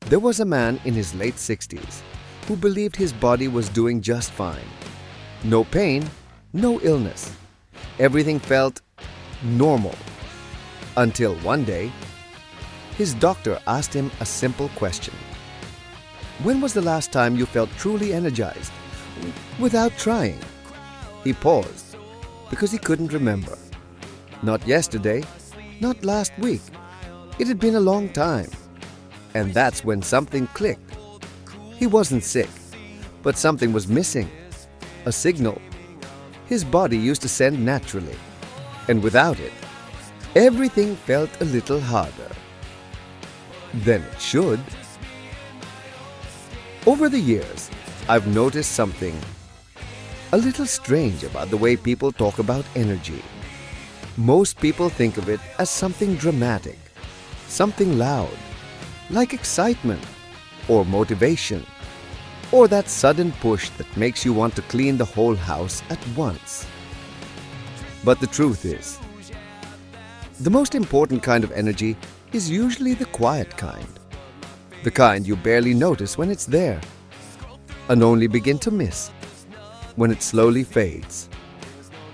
There was a man in his late 60s who believed his body was doing just fine. No pain, no illness. Everything felt normal. Until one day, his doctor asked him a simple question. When was the last time you felt truly energized? Without trying. He paused because he couldn't remember. Not yesterday, not last week. It had been a long time. And that's when something clicked. He wasn't sick, but something was missing. A signal. His body used to send naturally. And without it, everything felt a little harder than it should. Over the years, I've noticed something a little strange about the way people talk about energy. Most people think of it as something dramatic, something loud, like excitement or motivation, or that sudden push that makes you want to clean the whole house at once. But the truth is, the most important kind of energy is usually the quiet kind. The kind you barely notice when it's there, and only begin to miss when it slowly fades.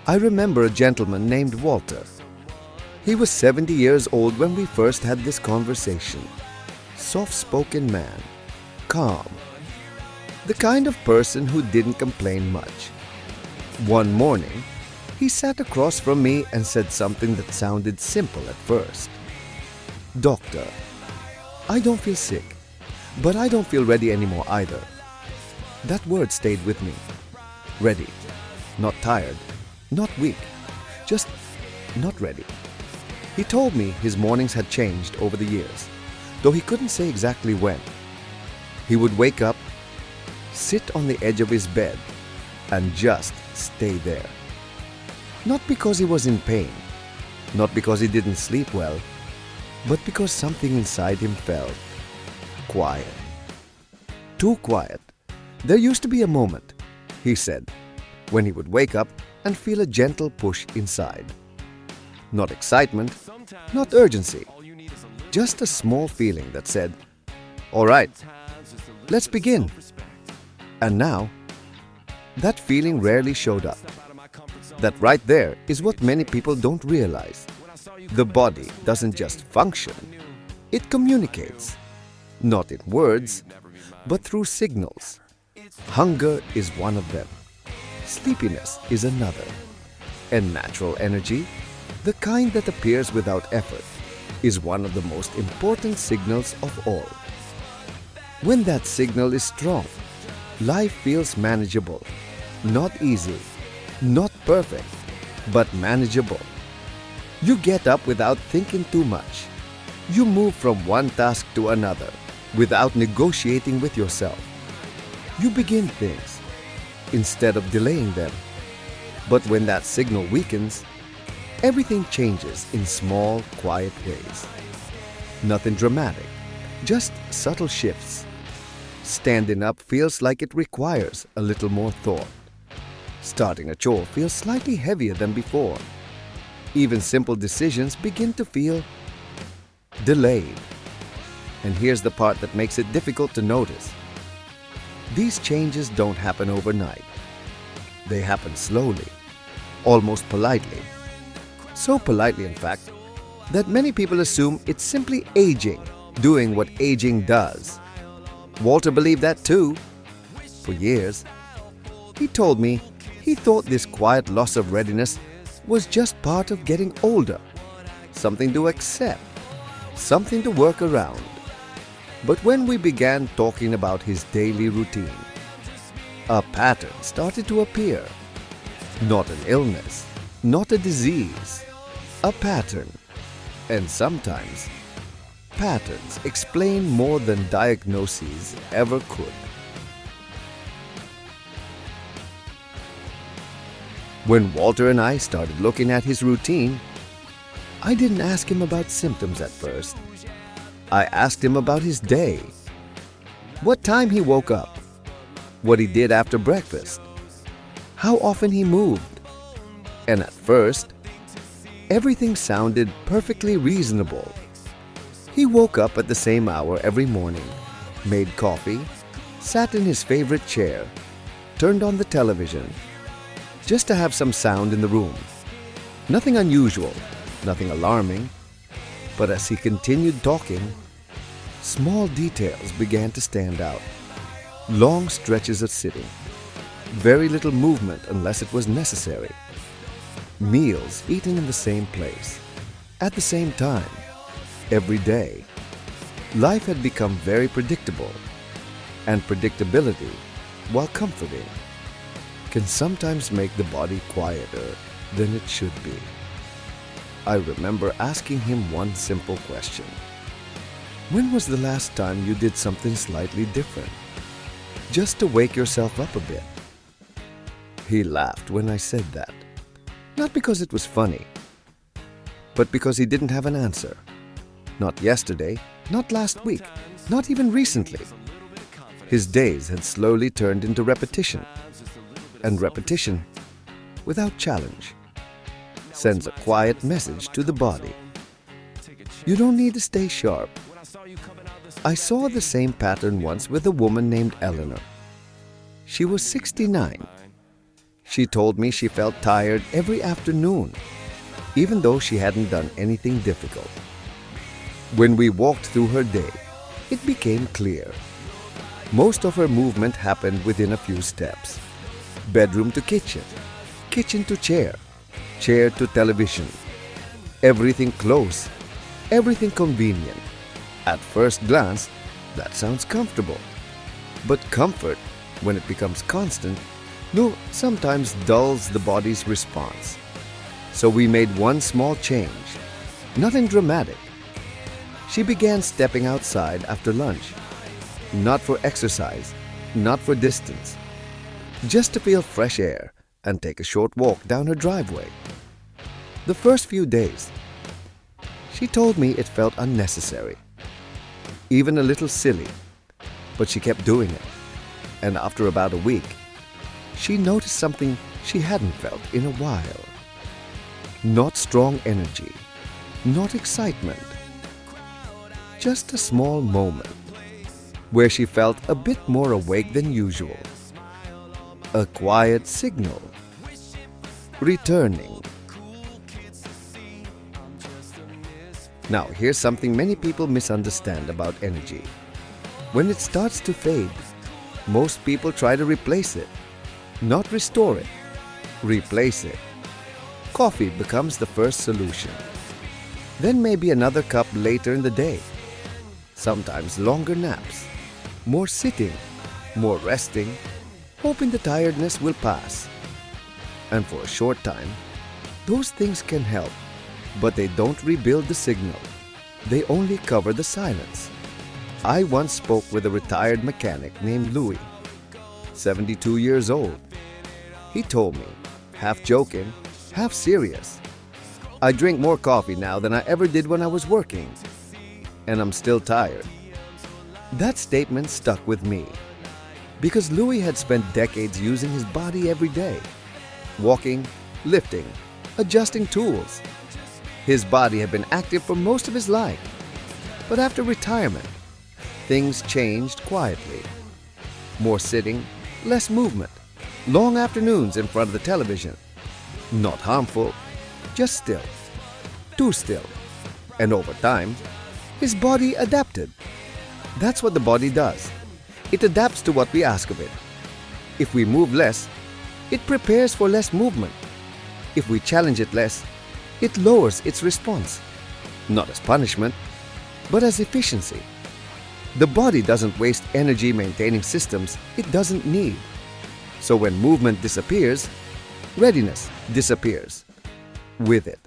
I remember a gentleman named Walter. He was 70 years old when we first had this conversation. Soft-spoken man, calm, the kind of person who didn't complain much. One morning, he sat across from me and said something that sounded simple at first. "Doctor, I don't feel sick, but I don't feel ready anymore either." That word stayed with me. Ready, not tired, not weak, just not ready. He told me his mornings had changed over the years, though he couldn't say exactly when. He would wake up, sit on the edge of his bed, and just stay there. Not because he was in pain, not because he didn't sleep well, but because something inside him felt quiet. Too quiet. There used to be a moment, he said, when he would wake up and feel a gentle push inside. Not excitement, not urgency, just a small feeling that said, "All right, let's begin." And now, that feeling rarely showed up. That right there is what many people don't realize. The body doesn't just function, it communicates. Not in words, but through signals. Hunger is one of them. Sleepiness is another. And natural energy, the kind that appears without effort, is one of the most important signals of all. When that signal is strong, life feels manageable. Not easy, not perfect, but manageable. You get up without thinking too much. You move from one task to another without negotiating with yourself. You begin things instead of delaying them. But when that signal weakens, everything changes in small, quiet ways. Nothing dramatic, just subtle shifts. Standing up feels like it requires a little more thought. Starting a chore feels slightly heavier than before. Even simple decisions begin to feel delayed. And here's the part that makes it difficult to notice. These changes don't happen overnight. They happen slowly, almost politely. So politely, in fact, that many people assume it's simply aging, doing what aging does. Walter believed that too, for years. He told me he thought this quiet loss of readiness was just part of getting older, something to accept, something to work around. But when we began talking about his daily routine, a pattern started to appear. Not an illness, not a disease, a pattern. And sometimes, patterns explain more than diagnoses ever could. When Walter and I started looking at his routine, I didn't ask him about symptoms at first. I asked him about his day. What time he woke up, what he did after breakfast, how often he moved. And at first, everything sounded perfectly reasonable. He woke up at the same hour every morning, made coffee, sat in his favorite chair, turned on the television, just to have some sound in the room. Nothing unusual, nothing alarming, but as he continued talking, small details began to stand out. Long stretches of sitting, very little movement unless it was necessary. Meals eaten in the same place, at the same time, every day. Life had become very predictable, and predictability, while comforting, can sometimes make the body quieter than it should be. I remember asking him one simple question. When was the last time you did something slightly different, just to wake yourself up a bit? He laughed when I said that, not because it was funny, but because he didn't have an answer. Not yesterday, not last week, not even recently. His days had slowly turned into repetition, and repetition, without challenge, sends a quiet message to the body. You don't need to stay sharp. I saw the same pattern once with a woman named Eleanor. She was 69. She told me she felt tired every afternoon, even though she hadn't done anything difficult. When we walked through her day, it became clear. Most of her movement happened within a few steps. Bedroom to kitchen, kitchen to chair, chair to television. Everything close, everything convenient. At first glance, that sounds comfortable. But comfort, when it becomes constant, sometimes dulls the body's response. So we made one small change, nothing dramatic. She began stepping outside after lunch, not for exercise, not for distance, just to feel fresh air and take a short walk down her driveway. The first few days, she told me it felt unnecessary, even a little silly, but she kept doing it. And after about a week, she noticed something she hadn't felt in a while. Not strong energy, not excitement, just a small moment where she felt a bit more awake than usual. A quiet signal, returning. Now, here's something many people misunderstand about energy. When it starts to fade, most people try to replace it, not restore it, replace it. Coffee becomes the first solution. Then maybe another cup later in the day. Sometimes longer naps, more sitting, more resting, hoping the tiredness will pass. And for a short time, those things can help, but they don't rebuild the signal. They only cover the silence. I once spoke with a retired mechanic named Louis, 72 years old. He told me, half joking, half serious, I drink more coffee now than I ever did when I was working, and I'm still tired. That statement stuck with me because Louis had spent decades using his body every day, walking, lifting, adjusting tools. His body had been active for most of his life, but after retirement, things changed quietly. More sitting, less movement, long afternoons in front of the television. Not harmful, just still, too still. And over time, his body adapted. That's what the body does. It adapts to what we ask of it. If we move less, it prepares for less movement. If we challenge it less, it lowers its response. Not as punishment, but as efficiency. The body doesn't waste energy maintaining systems it doesn't need. So when movement disappears, readiness disappears with it.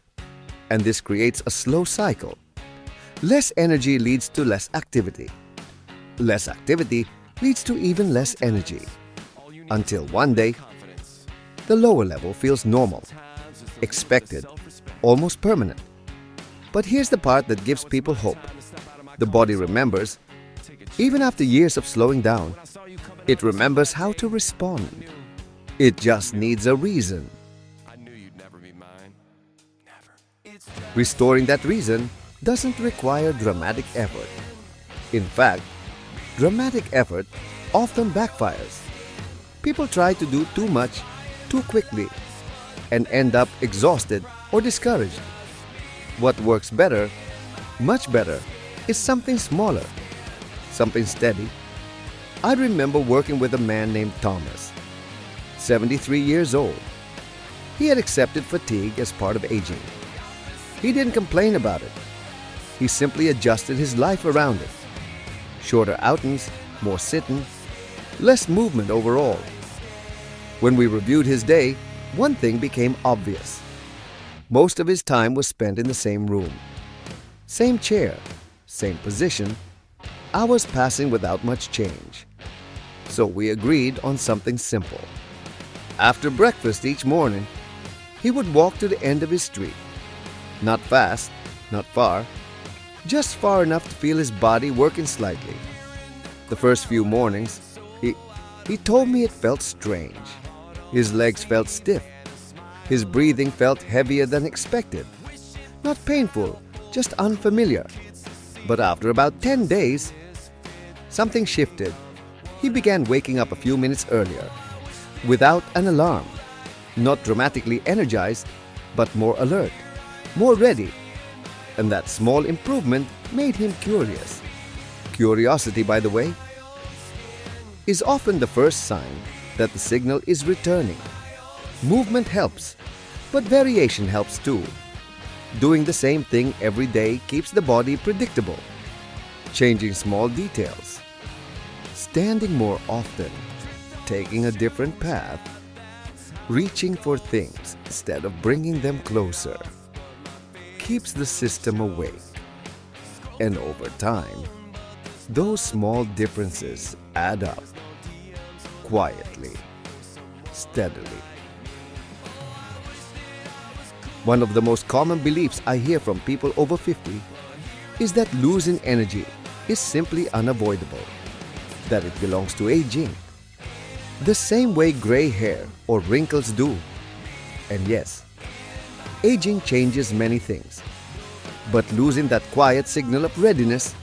And this creates a slow cycle. Less energy leads to less activity. Less activity leads to even less energy. Until one day, the lower level feels normal, expected, almost permanent. But here's the part that gives people hope. The body remembers, even after years of slowing down, it remembers how to respond. It just needs a reason. Restoring that reason doesn't require dramatic effort. In fact, Dramatic effort often backfires. People try to do too much too quickly and end up exhausted or discouraged. What works better, much better, is something smaller, something steady. I remember working with a man named Thomas, 73 years old. He had accepted fatigue as part of aging. He didn't complain about it. He simply adjusted his life around it. Shorter outings, more sitting, less movement overall. When we reviewed his day, one thing became obvious. Most of his time was spent in the same room. Same chair, same position, hours passing without much change. So we agreed on something simple. After breakfast each morning, he would walk to the end of his street. Not fast, not far, just far enough to feel his body working slightly. The first few mornings, he told me it felt strange. His legs felt stiff. His breathing felt heavier than expected. Not painful, just unfamiliar. But after about 10 days, something shifted. He began waking up a few minutes earlier, without an alarm. Not dramatically energized, but more alert, more ready. And that small improvement made him curious. Curiosity, by the way, is often the first sign that the signal is returning. Movement helps, but variation helps too. Doing the same thing every day keeps the body predictable. Changing small details, standing more often, taking a different path, reaching for things instead of bringing them closer, keeps the system awake. And over time, those small differences add up, quietly, steadily. One of the most common beliefs I hear from people over 50 is that losing energy is simply unavoidable, that it belongs to aging, the same way gray hair or wrinkles do. And yes, aging changes many things, but losing that quiet signal of readiness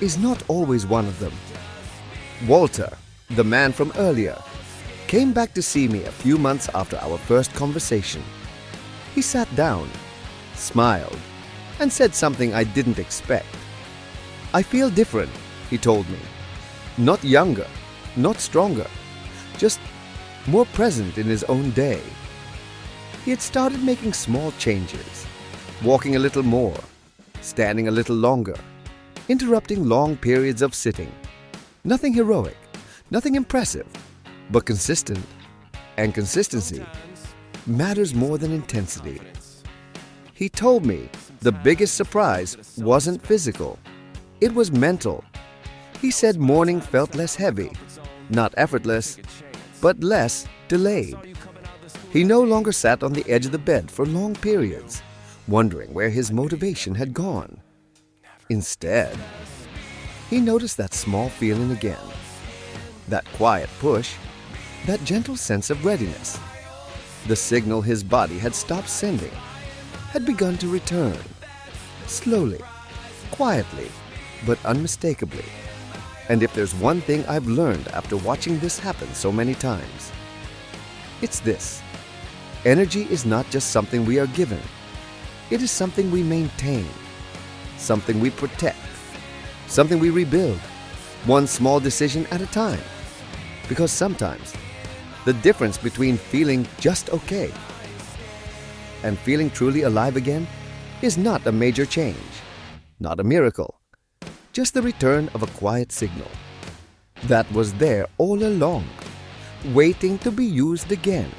is not always one of them. Walter, the man from earlier, came back to see me a few months after our first conversation. He sat down, smiled, and said something I didn't expect. "I feel different," he told me. Not younger, not stronger, just more present in his own day. He had started making small changes, walking a little more, standing a little longer, interrupting long periods of sitting. Nothing heroic, nothing impressive, but consistent. And consistency matters more than intensity. He told me the biggest surprise wasn't physical, it was mental. He said morning felt less heavy, not effortless, but less delayed. He no longer sat on the edge of the bed for long periods, wondering where his motivation had gone. Instead, he noticed that small feeling again, that quiet push, that gentle sense of readiness. The signal his body had stopped sending had begun to return, slowly, quietly, but unmistakably. And if there's one thing I've learned after watching this happen so many times, it's this: energy is not just something we are given. It is something we maintain, something we protect, something we rebuild, one small decision at a time. Because sometimes, the difference between feeling just okay and feeling truly alive again is not a major change, not a miracle, just the return of a quiet signal that was there all along, waiting to be used again.